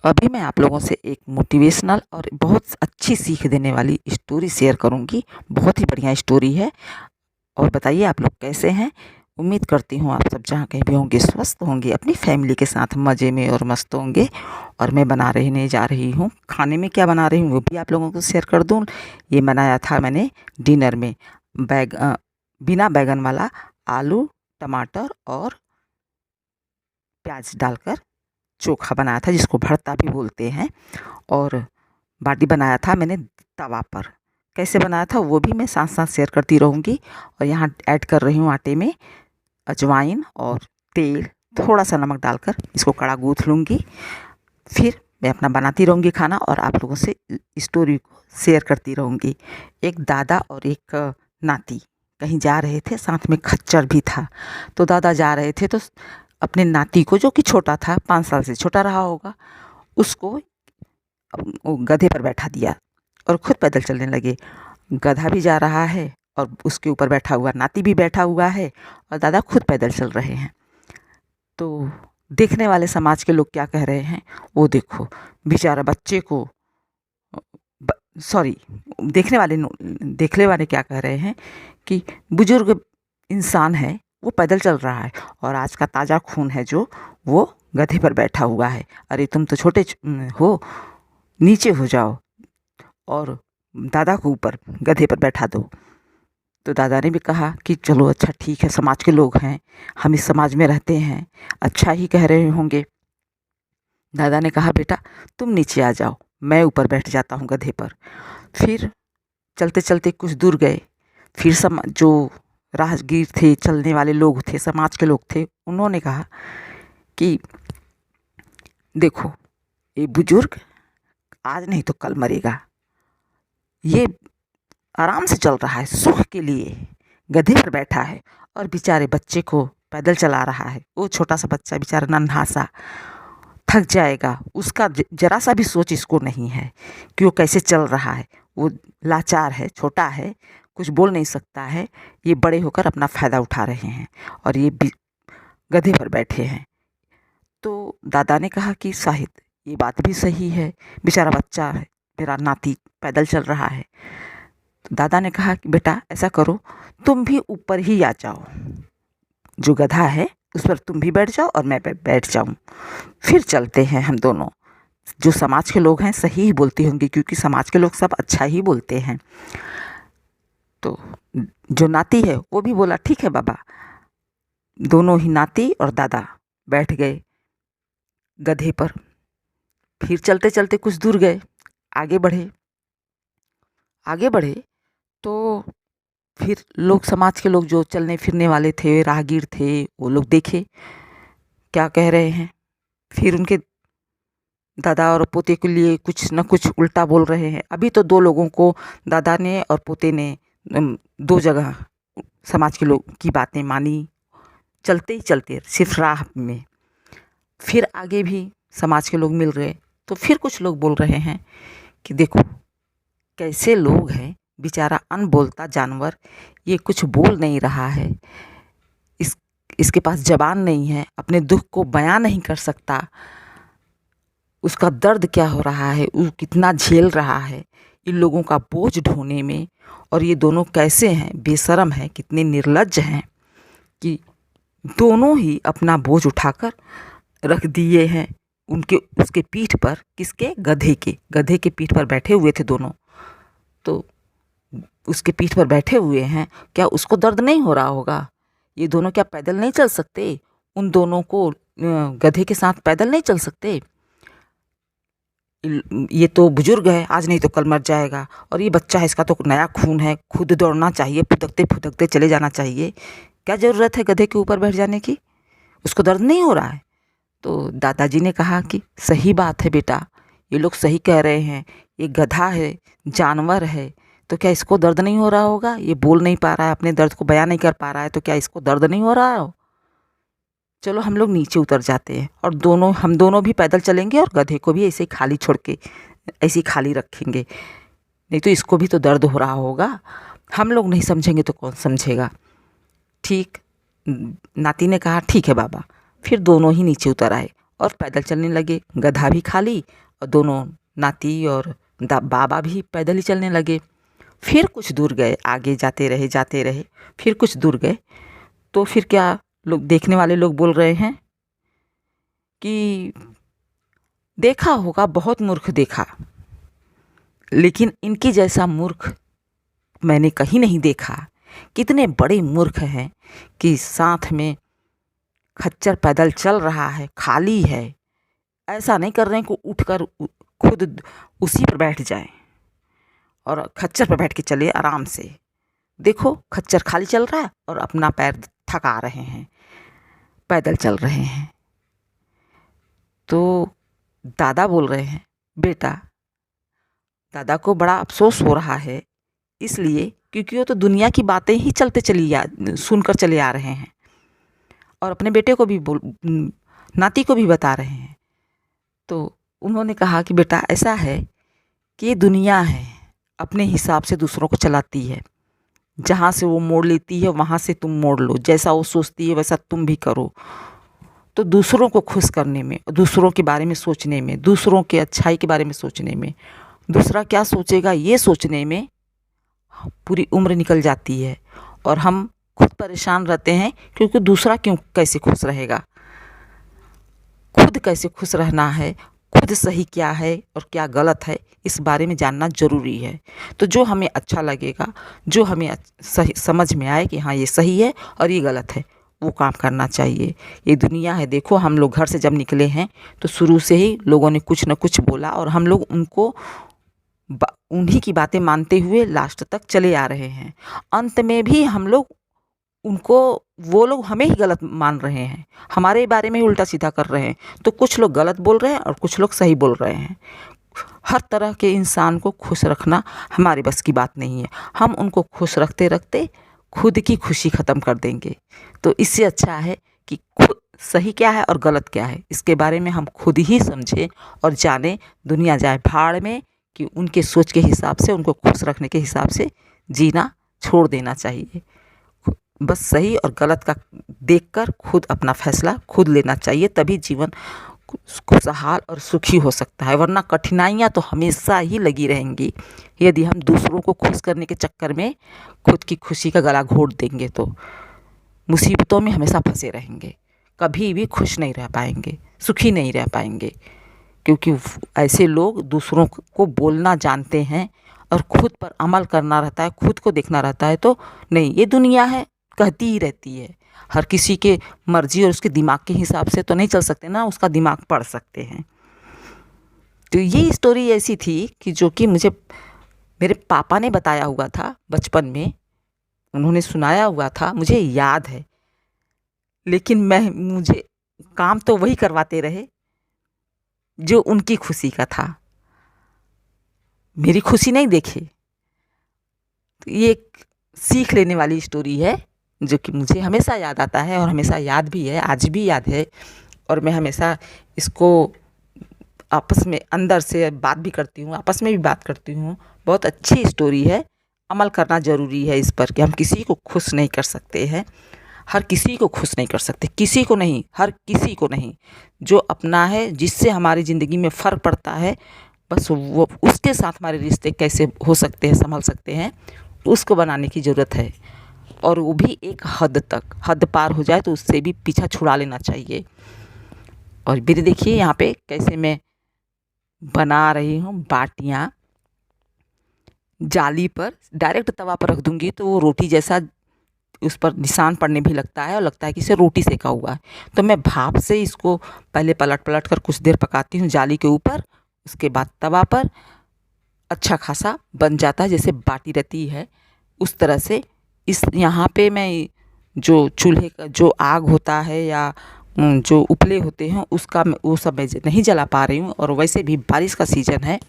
अभी मैं आप लोगों से एक मोटिवेशनल और बहुत अच्छी सीख देने वाली स्टोरी शेयर करूंगी। बहुत ही बढ़िया स्टोरी है। और बताइए आप लोग कैसे हैं। उम्मीद करती हूँ आप सब जहाँ कहीं भी होंगे स्वस्थ होंगे, अपनी फैमिली के साथ मज़े में और मस्त होंगे। और मैं बना रहने जा रही हूँ, खाने में क्या बना रही हूँ वो भी आप लोगों को शेयर कर दूँ। ये बनाया था मैंने डिनर में बिना बैगन वाला आलू टमाटर और प्याज डालकर चोखा बनाया था, जिसको भरता भी बोलते हैं। और बाटी बनाया था मैंने तवा पर। कैसे बनाया था वो भी मैं साथ साथ शेयर करती रहूँगी। और यहाँ ऐड कर रही हूँ आटे में अजवाइन और तेल, थोड़ा सा नमक डालकर इसको कड़ा गूँथ लूँगी। फिर मैं अपना बनाती रहूँगी खाना और आप लोगों से स्टोरी को शेयर करती रहूँगी। एक दादा और एक नाती कहीं जा रहे थे, साथ में खच्चर भी था। तो दादा जा रहे थे तो अपने नाती को, जो कि छोटा था, 5 साल से छोटा रहा होगा, उसको वो गधे पर बैठा दिया और खुद पैदल चलने लगे। गधा भी जा रहा है और उसके ऊपर बैठा हुआ नाती भी बैठा हुआ है और दादा खुद पैदल चल रहे हैं। तो देखने वाले समाज के लोग क्या कह रहे हैं, वो देखो बेचारा बच्चे को, सॉरी, देखने वाले क्या कह रहे हैं कि बुजुर्ग इंसान है, वो पैदल चल रहा है और आज का ताज़ा खून है जो वो गधे पर बैठा हुआ है। अरे तुम तो छोटे हो, नीचे हो जाओ और दादा को ऊपर गधे पर बैठा दो। तो दादा ने भी कहा कि चलो अच्छा ठीक है, समाज के लोग हैं, हम इस समाज में रहते हैं, अच्छा ही कह रहे होंगे। दादा ने कहा बेटा तुम नीचे आ जाओ, मैं ऊपर बैठ जाता हूँ गधे पर। फिर चलते चलते कुछ दूर गए। फिर जो राहगीर थे, चलने वाले लोग थे, समाज के लोग थे, उन्होंने कहा कि देखो ये बुजुर्ग आज नहीं तो कल मरेगा, ये आराम से चल रहा है, सुख के लिए गधे पर बैठा है और बेचारे बच्चे को पैदल चला रहा है। वो छोटा सा बच्चा बेचारा नन्हा सा थक जाएगा, उसका जरा सा भी सोच इसको नहीं है कि वो कैसे चल रहा है। वो लाचार है, छोटा है, कुछ बोल नहीं सकता है। ये बड़े होकर अपना फ़ायदा उठा रहे हैं और ये गधे पर बैठे हैं। तो दादा ने कहा कि शायद ये बात भी सही है, बेचारा बच्चा है, मेरा नाती पैदल चल रहा है। तो दादा ने कहा कि बेटा ऐसा करो, तुम भी ऊपर ही आ जाओ, जो गधा है उस पर तुम भी बैठ जाओ और मैं बैठ जाऊँ, फिर चलते हैं हम दोनों। जो समाज के लोग हैं सही ही बोलते होंगे, क्योंकि समाज के लोग सब अच्छा ही बोलते हैं। तो जो नाती है वो भी बोला ठीक है बाबा। दोनों ही नाती और दादा बैठ गए गधे पर। फिर चलते चलते कुछ दूर गए, आगे बढ़े। आगे बढ़े तो फिर लोग, समाज के लोग जो चलने फिरने वाले थे, राहगीर थे, वो लोग देखे क्या कह रहे हैं। फिर उनके दादा और पोते के लिए कुछ न कुछ उल्टा बोल रहे हैं। अभी तो 2 लोगों को, दादा ने और पोते ने, 2 जगह समाज के लोग की बातें मानी, चलते ही चलते सिर्फ राह में। फिर आगे भी समाज के लोग मिल रहे, तो फिर कुछ लोग बोल रहे हैं कि देखो कैसे लोग हैं, बेचारा अनबोलता जानवर, ये कुछ बोल नहीं रहा है, इसके पास ज़बान नहीं है, अपने दुख को बयां नहीं कर सकता, उसका दर्द क्या हो रहा है, वो कितना झेल रहा है इन लोगों का बोझ ढोने में। और ये दोनों कैसे हैं, बेशर्म हैं, कितने निर्लज्ज हैं कि दोनों ही अपना बोझ उठाकर रख दिए हैं उसके पीठ पर। किसके? गधे के पीठ पर बैठे हुए थे दोनों। तो उसके पीठ पर बैठे हुए हैं, क्या उसको दर्द नहीं हो रहा होगा? ये दोनों क्या पैदल नहीं चल सकते? उन दोनों को गधे के साथ पैदल नहीं चल सकते? ये तो बुजुर्ग है, आज नहीं तो कल मर जाएगा, और ये बच्चा है, इसका तो नया खून है, खुद दौड़ना चाहिए, फुदकते फुदकते चले जाना चाहिए। क्या ज़रूरत है गधे के ऊपर बैठ जाने की? उसको दर्द नहीं हो रहा है? तो दादाजी ने कहा कि सही बात है बेटा, ये लोग सही कह रहे हैं, ये गधा है, जानवर है, तो क्या इसको दर्द नहीं हो रहा होगा? ये बोल नहीं पा रहा है, अपने दर्द को बयां नहीं कर पा रहा है, तो क्या इसको दर्द नहीं हो रहा हो? चलो हम लोग नीचे उतर जाते हैं और हम दोनों भी पैदल चलेंगे और गधे को भी ऐसे ही खाली छोड़ के ऐसे ही खाली रखेंगे, नहीं तो इसको भी तो दर्द हो रहा होगा। हम लोग नहीं समझेंगे तो कौन समझेगा? ठीक, नाती ने कहा ठीक है बाबा। फिर दोनों ही नीचे उतर आए और पैदल चलने लगे। गधा भी खा ली और दोनों नाती और बाबा भी पैदल ही चलने लगे। फिर कुछ दूर गए, आगे जाते रहे। फिर कुछ दूर गए तो फिर क्या, लोग देखने वाले लोग बोल रहे हैं कि देखा होगा, बहुत मूर्ख देखा, लेकिन इनकी जैसा मूर्ख मैंने कहीं नहीं देखा। कितने बड़े मूर्ख हैं कि साथ में खच्चर पैदल चल रहा है, खाली है, ऐसा नहीं कर रहे हैं कि उठकर खुद उसी पर बैठ जाएं और खच्चर पर बैठ के चले आराम से। देखो, खच्चर खाली चल रहा है और अपना पैर थका रहे हैं, पैदल चल रहे हैं। तो दादा बोल रहे हैं, बेटा, दादा को बड़ा अफसोस हो रहा है इसलिए क्योंकि वो तो दुनिया की बातें ही सुनकर चले आ रहे हैं और अपने बेटे को भी नाती को भी बता रहे हैं। तो उन्होंने कहा कि बेटा, ऐसा है कि ये दुनिया है, अपने हिसाब से दूसरों को चलाती है। जहाँ से वो मोड़ लेती है वहाँ से तुम मोड़ लो, जैसा वो सोचती है वैसा तुम भी करो। तो दूसरों को खुश करने में, दूसरों के बारे में सोचने में, दूसरों के अच्छाई के बारे में सोचने में, दूसरा क्या सोचेगा ये सोचने में पूरी उम्र निकल जाती है और हम खुद परेशान रहते हैं क्योंकि दूसरा कैसे खुश रहेगा। खुद कैसे खुश रहना है, खुद सही क्या है और क्या गलत है, इस बारे में जानना ज़रूरी है। तो जो हमें अच्छा लगेगा, जो हमें सही समझ में आए कि हाँ ये सही है और ये गलत है, वो काम करना चाहिए। ये दुनिया है, देखो हम लोग घर से जब निकले हैं तो शुरू से ही लोगों ने कुछ न कुछ बोला और हम लोग उन्हीं की बातें मानते हुए लास्ट तक चले आ रहे हैं। अंत में भी हम लोग वो लोग हमें ही गलत मान रहे हैं, हमारे बारे में ही उल्टा सीधा कर रहे हैं। तो कुछ लोग गलत बोल रहे हैं और कुछ लोग सही बोल रहे हैं। हर तरह के इंसान को खुश रखना हमारे बस की बात नहीं है। हम उनको खुश रखते रखते खुद की खुशी ख़त्म कर देंगे। तो इससे अच्छा है कि खुद सही क्या है और गलत क्या है, इसके बारे में हम खुद ही समझें और जानें। दुनिया जाए भाड़ में, कि उनके सोच के हिसाब से, उनको खुश रखने के हिसाब से जीना छोड़ देना चाहिए। बस सही और गलत का देखकर खुद अपना फैसला खुद लेना चाहिए, तभी जीवन खुशहाल और सुखी हो सकता है। वरना कठिनाइयाँ तो हमेशा ही लगी रहेंगी। यदि हम दूसरों को खुश करने के चक्कर में खुद की खुशी का गला घोट देंगे तो मुसीबतों में हमेशा फंसे रहेंगे, कभी भी खुश नहीं रह पाएंगे, सुखी नहीं रह पाएंगे। क्योंकि ऐसे लोग दूसरों को बोलना जानते हैं और खुद पर अमल करना रहता है, खुद को देखना रहता है। तो नहीं, ये दुनिया है, कहती ही रहती है। हर किसी के मर्जी और उसके दिमाग के हिसाब से तो नहीं चल सकते ना, उसका दिमाग पढ़ सकते हैं। तो ये स्टोरी ऐसी थी कि जो कि मुझे मेरे पापा ने बताया हुआ था बचपन में, उन्होंने सुनाया हुआ था, मुझे याद है। लेकिन मुझे काम तो वही करवाते रहे जो उनकी खुशी का था, मेरी खुशी नहीं देखे। तो ये एक सीख लेने वाली स्टोरी है जो कि मुझे हमेशा याद आता है और हमेशा याद भी है, आज भी याद है। और मैं हमेशा इसको आपस में अंदर से बात भी करती हूँ, आपस में भी बात करती हूँ। बहुत अच्छी स्टोरी है, अमल करना ज़रूरी है इस पर कि हम किसी को खुश नहीं कर सकते हैं, हर किसी को खुश नहीं कर सकते, किसी को नहीं, हर किसी को नहीं। जो अपना है, जिससे हमारी ज़िंदगी में फ़र्क पड़ता है, बस वो उसके साथ हमारे रिश्ते कैसे हो सकते हैं, संभल सकते हैं, उसको बनाने की ज़रूरत है। और वो भी एक हद तक, हद पार हो जाए तो उससे भी पीछा छुड़ा लेना चाहिए। और फिर देखिए यहाँ पे कैसे मैं बना रही हूँ बाटियाँ। जाली पर डायरेक्ट तवा पर रख दूँगी तो वो रोटी जैसा उस पर निशान पड़ने भी लगता है और लगता है कि इसे रोटी सेका हुआ है। तो मैं भाप से इसको पहले पलट कर कुछ देर पकाती हूँ जाली के ऊपर, उसके बाद तवा पर अच्छा खासा बन जाता है, जैसे बाटी रहती है उस तरह से। इस यहाँ पे मैं जो चूल्हे का जो आग होता है या जो उपले होते हैं उसका वो सब मैं नहीं जला पा रही हूँ। और वैसे भी बारिश का सीज़न है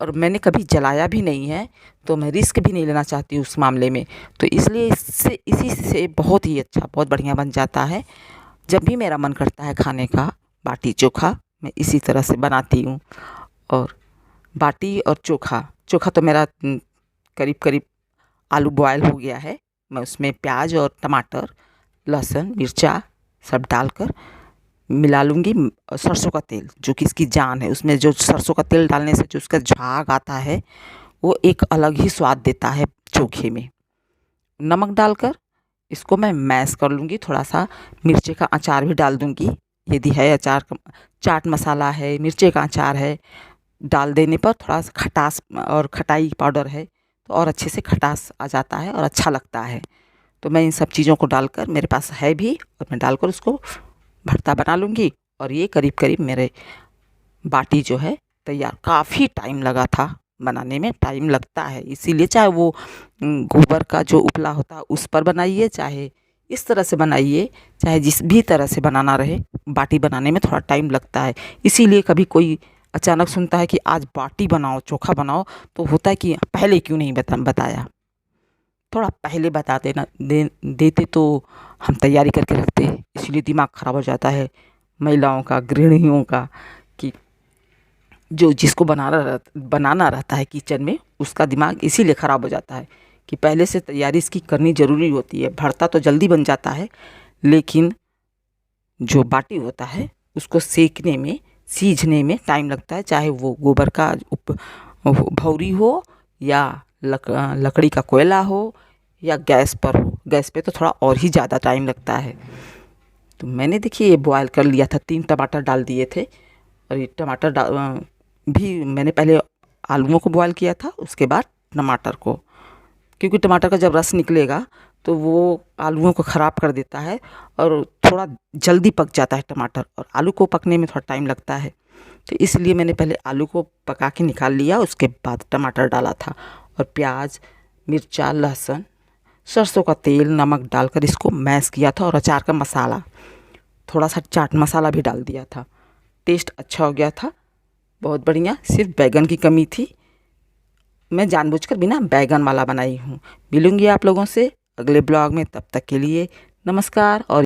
और मैंने कभी जलाया भी नहीं है, तो मैं रिस्क भी नहीं लेना चाहती उस मामले में। तो इसलिए इसी से बहुत ही अच्छा, बहुत बढ़िया बन जाता है। जब भी मेरा मन करता है खाने का बाटी चोखा, मैं इसी तरह से बनाती हूँ। और बाटी और चोखा तो मेरा करीब करीब आलू बॉयल हो गया है। मैं उसमें प्याज और टमाटर, लहसुन, मिर्चा सब डालकर मिला लूँगी सरसों का तेल, जो कि इसकी जान है। उसमें जो सरसों का तेल डालने से जो उसका झाग आता है वो एक अलग ही स्वाद देता है चोखे में। नमक डालकर इसको मैं मैश कर लूँगी। थोड़ा सा मिर्ची का अचार भी डाल दूँगी, यदि है अचार चाट मसाला है, मिर्ची का अचार है, डाल देने पर थोड़ा सा खटास और खटाई पाउडर है तो और अच्छे से खटास आ जाता है और अच्छा लगता है। तो मैं इन सब चीज़ों को डालकर, मेरे पास है भी, और मैं डालकर उसको भरता बना लूँगी। और ये करीब करीब मेरे बाटी जो है तैयार। काफ़ी टाइम लगा था बनाने में, टाइम लगता है इसीलिए, चाहे वो गोबर का जो उपला होता है उस पर बनाइए, चाहे इस तरह से बनाइए, चाहे जिस भी तरह से बनाना रहे, बाटी बनाने में थोड़ा टाइम लगता है। इसीलिए कभी कोई अचानक सुनता है कि आज बाटी बनाओ, चोखा बनाओ, तो होता है कि पहले क्यों नहीं बताया, थोड़ा पहले बता देते तो हम तैयारी करके रखते। इसलिए दिमाग ख़राब हो जाता है महिलाओं का, गृहिणियों का, कि जो जिसको बनाना रहता है किचन में, उसका दिमाग इसीलिए ख़राब हो जाता है कि पहले से तैयारी इसकी करनी ज़रूरी होती है। भरता तो जल्दी बन जाता है, लेकिन जो बाटी होता है उसको सेकने में, सीझने में टाइम लगता है। चाहे वो गोबर का भौरी हो या लकड़ी का कोयला हो या गैस पर हो। गैस पे तो थोड़ा और ही ज़्यादा टाइम लगता है। तो मैंने देखिए ये बॉयल कर लिया था, 3 टमाटर डाल दिए थे। और ये टमाटर भी मैंने पहले आलूओं को बॉयल किया था, उसके बाद टमाटर को, क्योंकि टमाटर का जब रस निकलेगा तो वो आलूओं को ख़राब कर देता है और थोड़ा जल्दी पक जाता है टमाटर, और आलू को पकने में थोड़ा टाइम लगता है। तो इसलिए मैंने पहले आलू को पका के निकाल लिया, उसके बाद टमाटर डाला था, और प्याज, मिर्चा, लहसुन, सरसों का तेल, नमक डालकर इसको मैश किया था। और अचार का मसाला, थोड़ा सा चाट मसाला भी डाल दिया था। टेस्ट अच्छा हो गया था, बहुत बढ़िया। सिर्फ बैगन की कमी थी, मैं जानबूझकर बिना बैगन वाला बनाई हूँ। मिलूँगी आप लोगों से अगले ब्लॉग में, तब तक के लिए नमस्कार। और